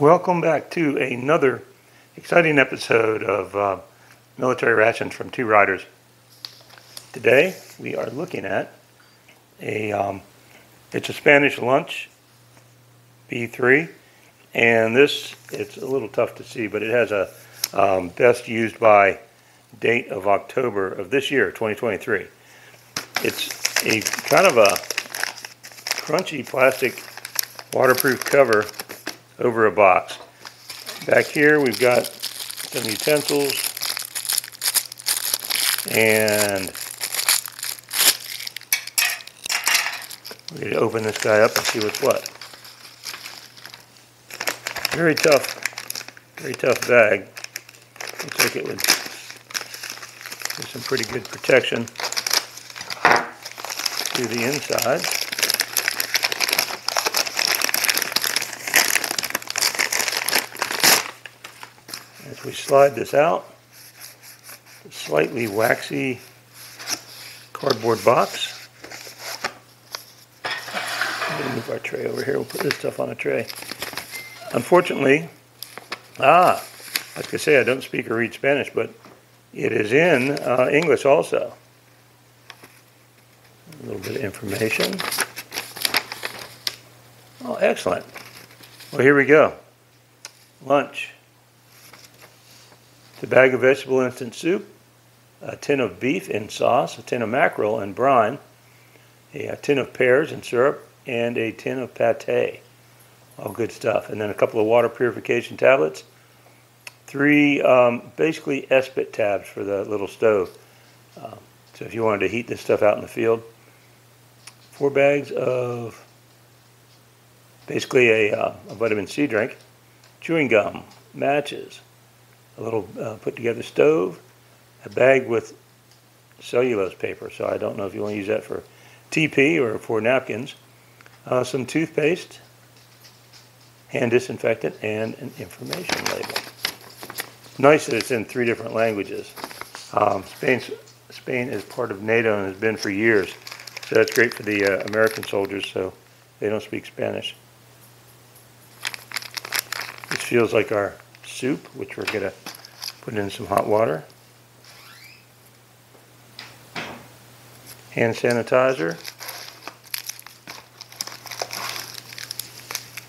Welcome back to another exciting episode of Military Rations from Two Riders. Today we are looking at it's a Spanish lunch, B3, and it's a little tough to see, but it has a best used by date of October of this year, 2023. It's a kind of a crunchy plastic waterproof cover over a box. Back here we've got some utensils and we're going to open this guy up and see what's what. Very tough bag. Looks like it would give some pretty good protection to the inside. As we slide this out, a slightly waxy cardboard box. We'll move our tray over here. We'll put this stuff on a tray. Unfortunately, like I say, I don't speak or read Spanish, but it is in English also. A little bit of information. Oh, excellent. Well, here we go. Lunch. A bag of vegetable instant soup, a tin of beef in sauce, a tin of mackerel in brine, a tin of pears in syrup, and a tin of pate. All good stuff. And then a couple of water purification tablets, 3 basically SPIT tabs for the little stove. So if you wanted to heat this stuff out in the field. 4 bags of basically a vitamin C drink, chewing gum, matches, a little put together stove, a bag with cellulose paper, so I don't know if you want to use that for TP or for napkins, some toothpaste, hand disinfectant, and an information label. Nice that it's in 3 different languages. Spain is part of NATO and has been for years, so that's great for the American soldiers, so they don't speak Spanish. This feels like our soup, which we're going to put in some hot water. Hand sanitizer.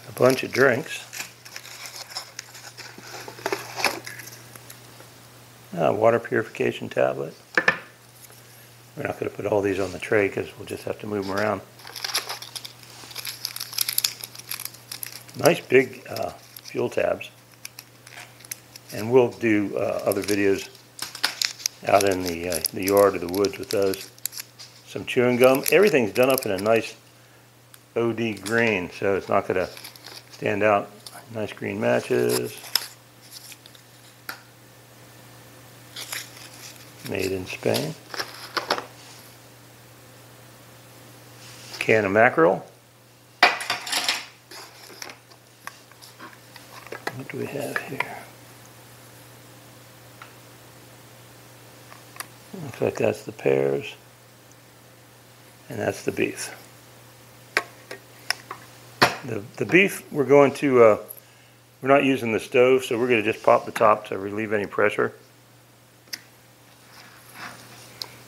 A bunch of drinks. Water purification tablet. We're not going to put all these on the tray because we'll just have to move them around. Nice big fuel tabs. And we'll do other videos out in the yard or the woods with those. Some chewing gum. Everything's done up in a nice OD green, so it's not going to stand out. Nice green matches. Made in Spain. Can of mackerel. What do we have here? Looks like that's the pears, and that's the beef. The beef we're going to, we're not using the stove, so we're going to just pop the top to relieve any pressure.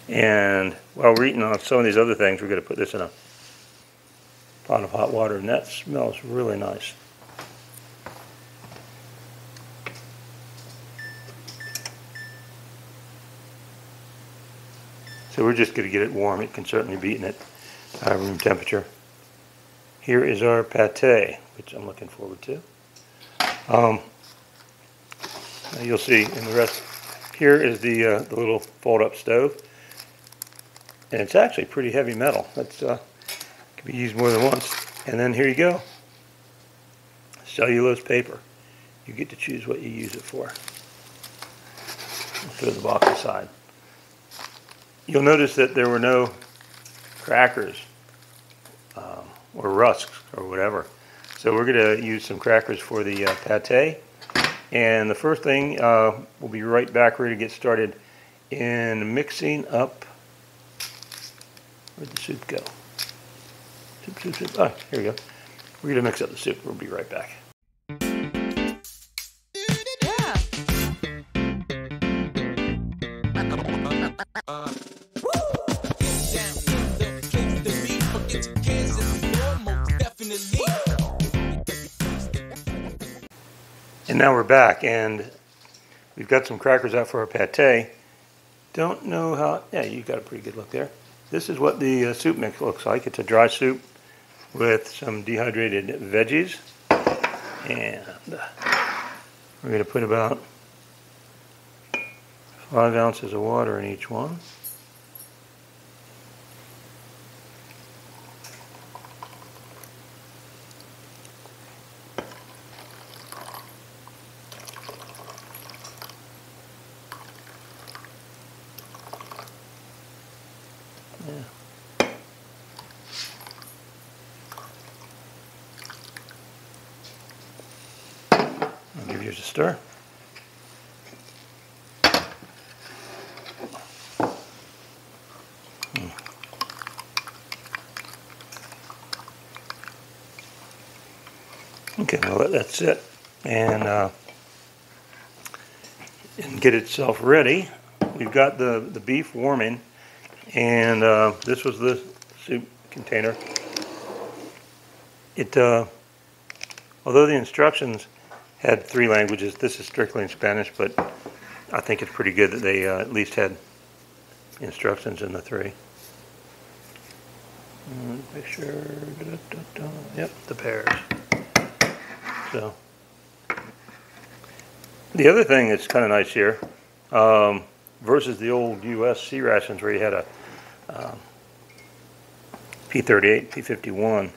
And while we're eating on some of these other things, we're going to put this in a pot of hot water, and that smells really nice. So we're just going to get it warm. It can certainly be eaten at room temperature. Here is our pate, which I'm looking forward to. You'll see in the rest. Here is the little fold-up stove, and it's actually pretty heavy metal. That's can be used more than once. And then here you go, cellulose paper. You get to choose what you use it for. I'll throw the box aside. You'll notice that there were no crackers or rusks or whatever. So we're going to use some crackers for the pate. And the first thing, we'll be right back. We're going to get started in mixing up. Where'd the soup go? Soup. Oh, here we go. We're going to mix up the soup. We'll be right back. And now we're back, and we've got some crackers out for our pate. Don't know how, yeah, you got a pretty good look there. This is what the soup mix looks like. It's a dry soup with some dehydrated veggies. And we're going to put about 5 ounces of water in each one. Yeah. I'll give yours a stir. Okay, well let that sit and get itself ready. We've got the beef warming, and this was the soup container. It although the instructions had 3 languages, this is strictly in Spanish, but I think it's pretty good that they at least had instructions in the 3. Make sure, yep, the pears. So, the other thing that's kind of nice here, versus the old U.S. C rations where you had a P38, P51,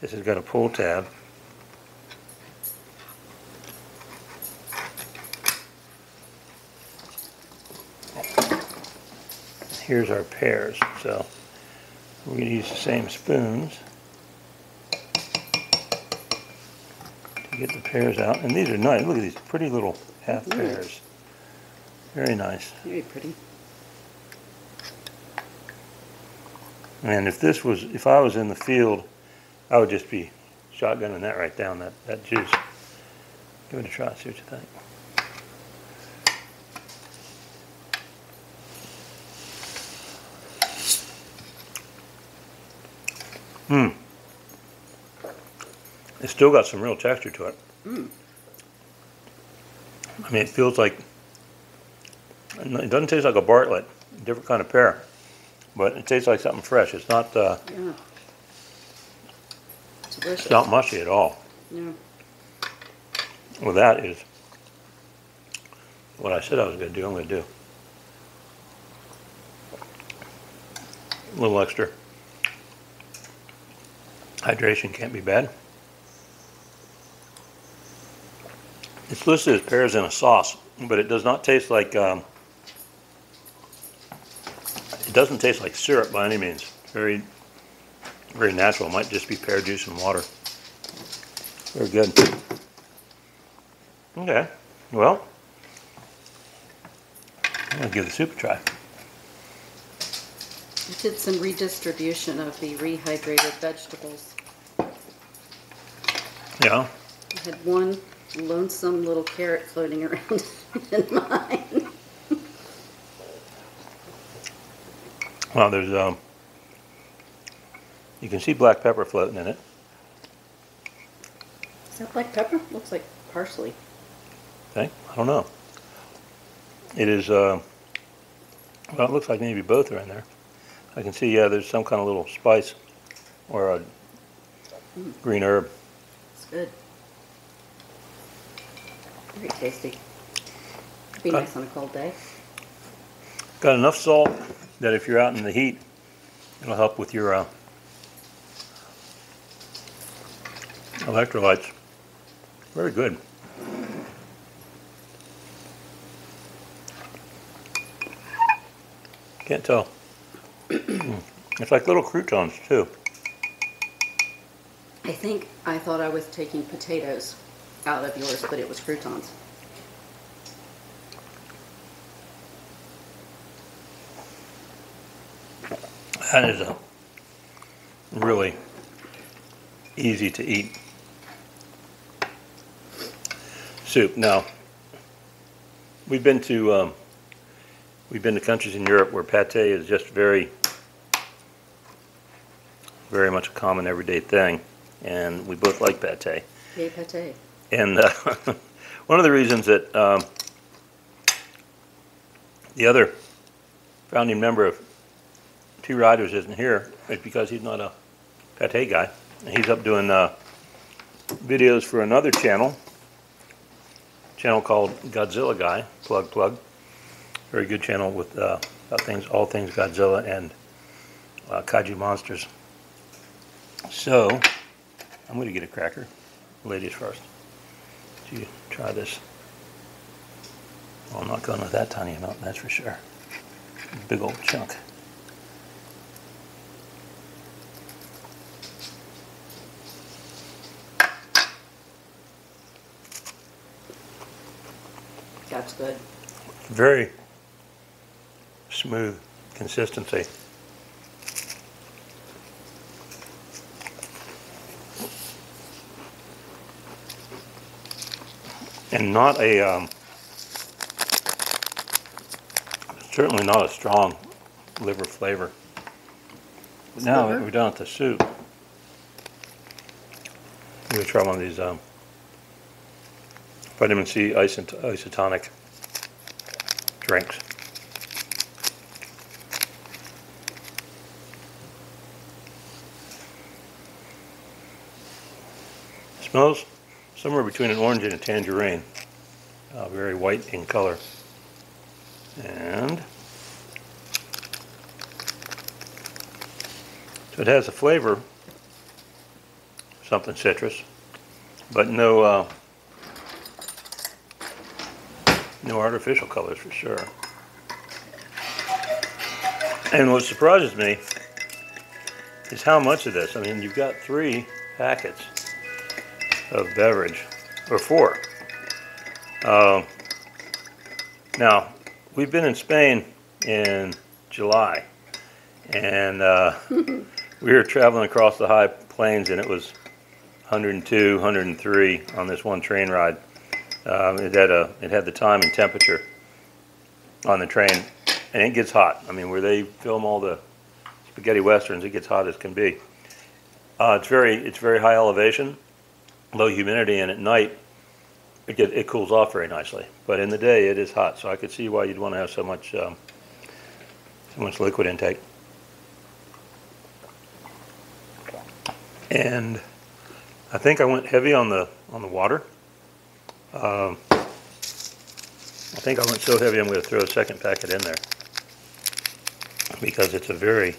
this has got a pull tab. Here's our pears, so we're going to use the same spoons to get the pears out. And these are nice. Look at these pretty little half pears. Very nice. Very pretty. And if I was in the field, I would just be shotgunning that right down, that juice. Give it a try, see what you think. It's still got some real texture to it. I mean, it feels like, it doesn't taste like a Bartlett, different kind of pear, but it tastes like something fresh. It's not, Yeah. It's delicious. It's not mushy at all. Yeah. Well, that is what I said I was going to do. I'm going to do a little extra hydration. Can't be bad. It's listed as pears in a sauce, but it does not taste like, it doesn't taste like syrup by any means. It's very, very natural. It might just be pear juice and water. Very good. Okay, well, I'm going to give the soup a try. I did some redistribution of the rehydrated vegetables. Yeah. I had one lonesome little carrot floating around in mine. Well, there's, you can see black pepper floating in it. Is that black pepper? Looks like parsley. Okay, I don't know. It is, well, it looks like maybe both are in there. I can see, yeah, there's some kind of little spice or a green herb. It's good. Very tasty. Be nice on a cold day. Got enough salt that if you're out in the heat, it'll help with your electrolytes. Very good. Can't tell. It's like little croutons too. I think I thought I was taking potatoes out of yours, but it was croutons. That is a really easy to eat soup. Now, we've been to we've been to countries in Europe where pate is just very much a common everyday thing, and we both like pate. Yay, pate. And one of the reasons that the other founding member of Two Riders isn't here is because he's not a pate guy. He's up doing videos for another channel called Godzilla Guy, plug. Very good channel with about all things Godzilla and kaiju monsters. So I'm going to get a cracker. Ladies first. So you try this. Well, I'm not going with that tiny amount, that's for sure. Big old chunk. That's good. Very smooth consistency. And not a, certainly not a strong liver flavor. But now that we're done with the soup, I'm going to try one of these vitamin C isotonic drinks. It smells somewhere between an orange and a tangerine. Very white in color. And so it has a flavor, something citrus, but no artificial colors for sure. And what surprises me is how much of this. I mean, you've got 3 packets of beverage, or 4. Now, we've been in Spain in July, and we were traveling across the high plains, and it was 102, 103 on this one train ride. It had the time and temperature on the train, and it gets hot. I mean, where they film all the spaghetti westerns, it gets hot as can be. It's very high elevation, low humidity, and at night it cools off very nicely. But in the day, it is hot, so I could see why you'd want to have so much liquid intake. And I think I went heavy on the water. I think I went so heavy I'm going to throw a second packet in there because it's a very,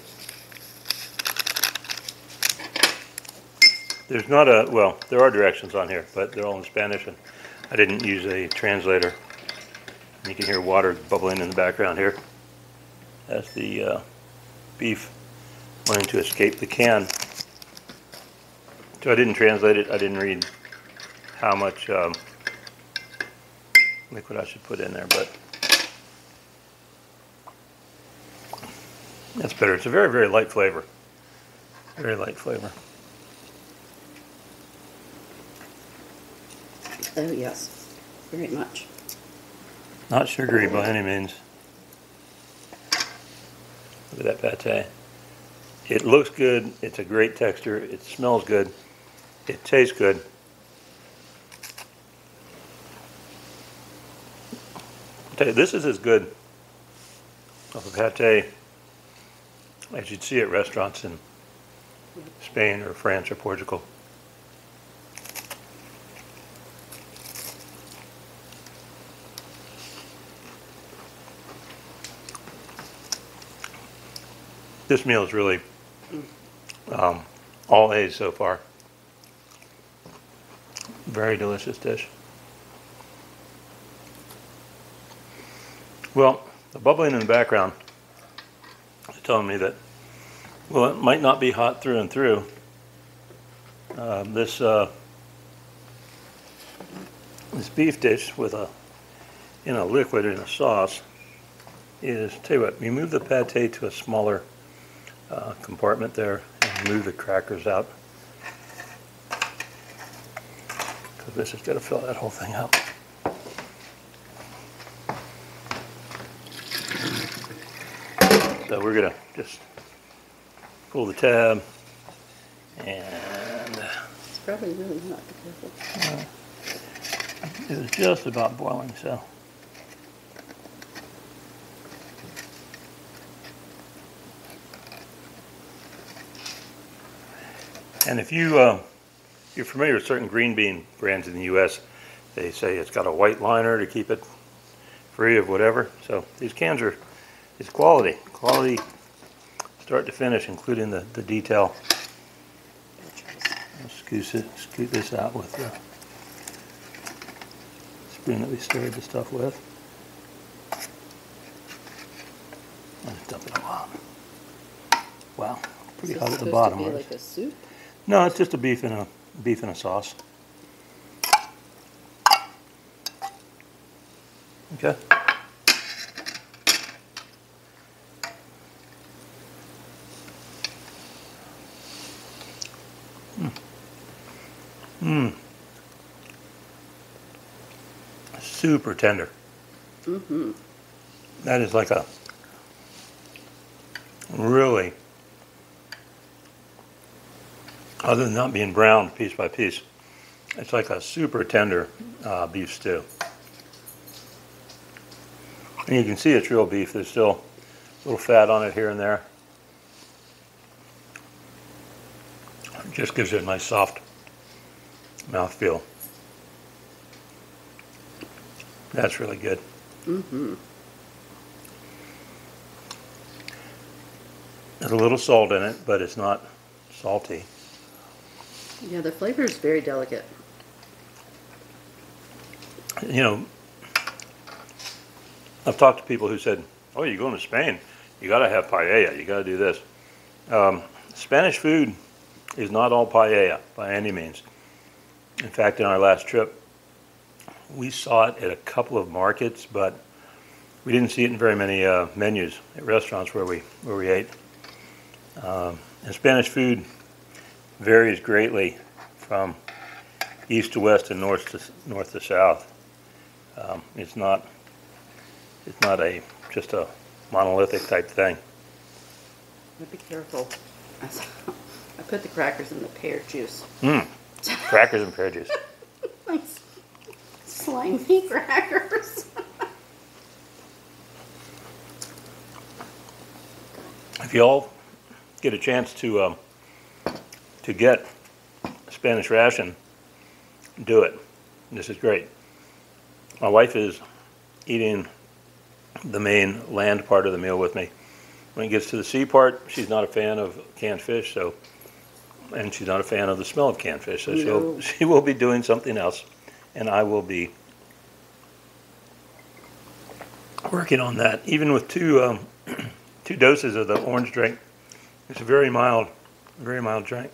there's not a, well, there are directions on here, but they're all in Spanish, and I didn't use a translator. You can hear water bubbling in the background here as the beef wanting to escape the can. So I didn't translate it. I didn't read how much liquid I should put in there, but that's better. It's a very, very light flavor. Very light flavor. Oh, yes. Very much. Not sugary by any means. Look at that pate. It looks good. It's a great texture. It smells good. It tastes good. I'll tell you, this is as good of a pate as you'd see at restaurants in Spain or France or Portugal. This meal is really all A's so far. Very delicious dish. Well, the bubbling in the background is telling me that, well, it might not be hot through and through. This beef dish with a liquid in a sauce is, tell you what, you move the pate to a smaller compartment there and move the crackers out, because this has got to fill that whole thing up. So we're gonna just pull the tab, and It's probably really hot. Be careful. it was just about boiling, so. And if you're familiar with certain green bean brands in the U.S., they say it's got a white liner to keep it free of whatever. So these cans it's quality start to finish, including the detail. I'll scoot this out with the spoon that we stirred the stuff with. Let's dump it all out. Wow, pretty hot at the bottom. Is this supposed to be like a soup? No, it's just a beef in a sauce. Okay. Super tender. Mm-hmm. That is like a really, other than not being browned piece by piece, it's like a super tender beef stew. And you can see it's real beef. There's still a little fat on it here and there. It just gives it a nice soft mouthfeel. That's really good. Mm-hmm. There's a little salt in it, but it's not salty. Yeah, the flavor is very delicate. You know, I've talked to people who said, oh, you're going to Spain, you got to have paella, you got to do this. Spanish food is not all paella by any means. In fact, in our last trip, we saw it at a couple of markets, but we didn't see it in very many menus at restaurants where we ate. And Spanish food varies greatly from east to west and north to south. It's not just a monolithic type thing. But be careful. I put the crackers in the pear juice. Crackers and pear juice. Nice. Slimy crackers. If you all get a chance to get Spanish Ration, do it. This is great. My wife is eating the main land part of the meal with me. When it gets to the sea part, she's not a fan of canned fish, and she's not a fan of the smell of canned fish, so No. she will be doing something else, and I will be working on that. Even with two doses of the orange drink, it's a very mild drink.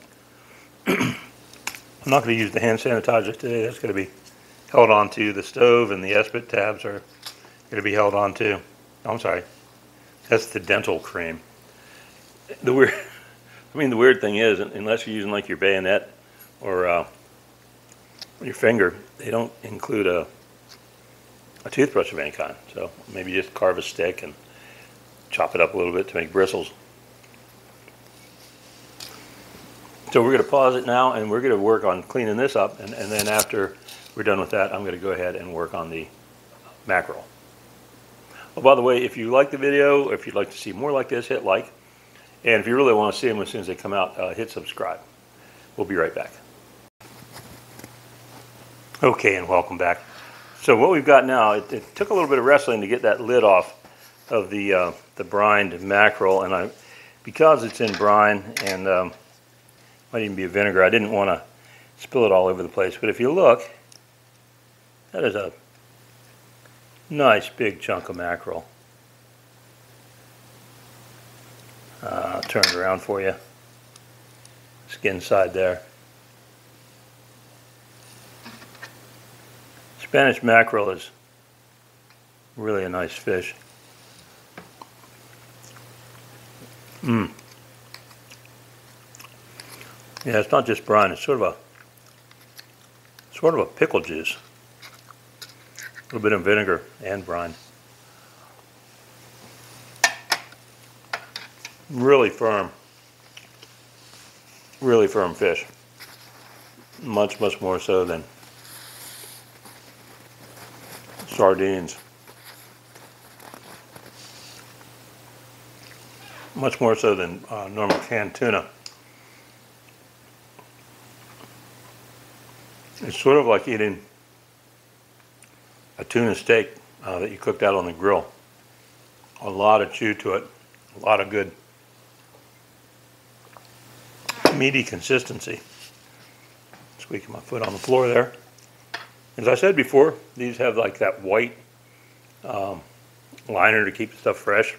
I'm not going to use the hand sanitizer today. That's going to be held onto the stove, and the Espit tabs are going to be held onto. Oh, I'm sorry. That's the dental cream. The weird thing is, unless you're using like your bayonet or your finger, they don't include a toothbrush of any kind. So maybe just carve a stick and chop it up a little bit to make bristles. So we're going to pause it now, and we're going to work on cleaning this up, and then after we're done with that, I'm going to go ahead and work on the mackerel. Oh, by the way, if you like the video, if you'd like to see more like this, hit like. And if you really want to see them as soon as they come out, hit subscribe. We'll be right back. Okay, and welcome back. So what we've got now, it took a little bit of wrestling to get that lid off of the brined mackerel, and because it's in brine and might even be a vinegar, I didn't want to spill it all over the place. But if you look, that is a nice big chunk of mackerel. Turn it around for you. Skin side there. Spanish mackerel is really a nice fish. Yeah, it's not just brine. It's sort of a pickle juice. A little bit of vinegar and brine. Really firm fish. Much more so than sardines. Much more so than normal canned tuna. It's sort of like eating a tuna steak that you cooked out on the grill. A lot of chew to it, a lot of good meaty consistency. Squeaking my foot on the floor there. As I said before, these have like that white liner to keep the stuff fresh.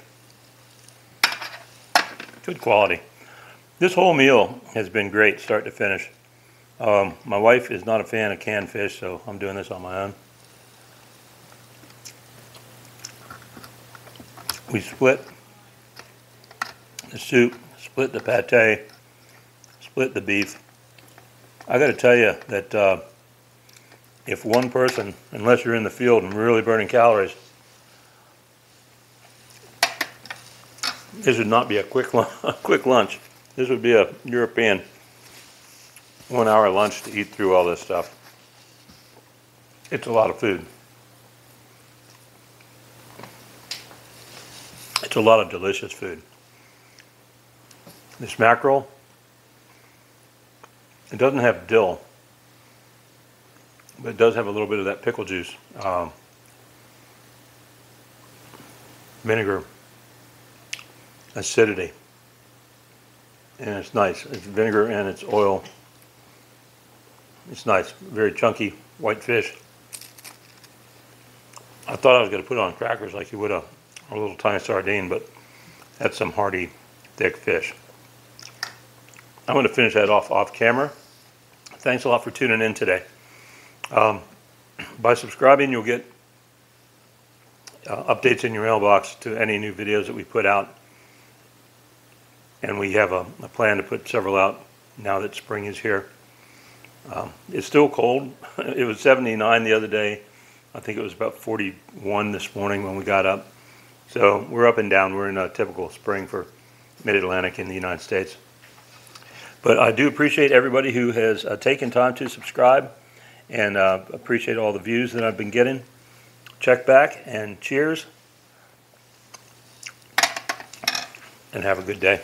Good quality. This whole meal has been great, start to finish. My wife is not a fan of canned fish, so I'm doing this on my own. We split the soup, split the pate, split the beef. I got to tell you that if one person, unless you're in the field and really burning calories, this would not be a quick lunch. This would be a European 1 hour lunch to eat through all this stuff. It's a lot of food. It's a lot of delicious food. This mackerel, it doesn't have dill, but it does have a little bit of that pickle juice, vinegar, acidity, and it's nice. It's vinegar and it's oil. It's nice, very chunky white fish. I thought I was going to put it on crackers like you would a little tiny sardine, but that's some hearty, thick fish. I'm going to finish that off camera. Thanks a lot for tuning in today. By subscribing, you'll get updates in your mailbox to any new videos that we put out. And we have a plan to put several out now that spring is here. It's still cold. It was 79 the other day. I think it was about 41 this morning when we got up. So we're up and down. We're in a typical spring for Mid-Atlantic in the United States. But I do appreciate everybody who has taken time to subscribe, and appreciate all the views that I've been getting. Check back and cheers, and have a good day.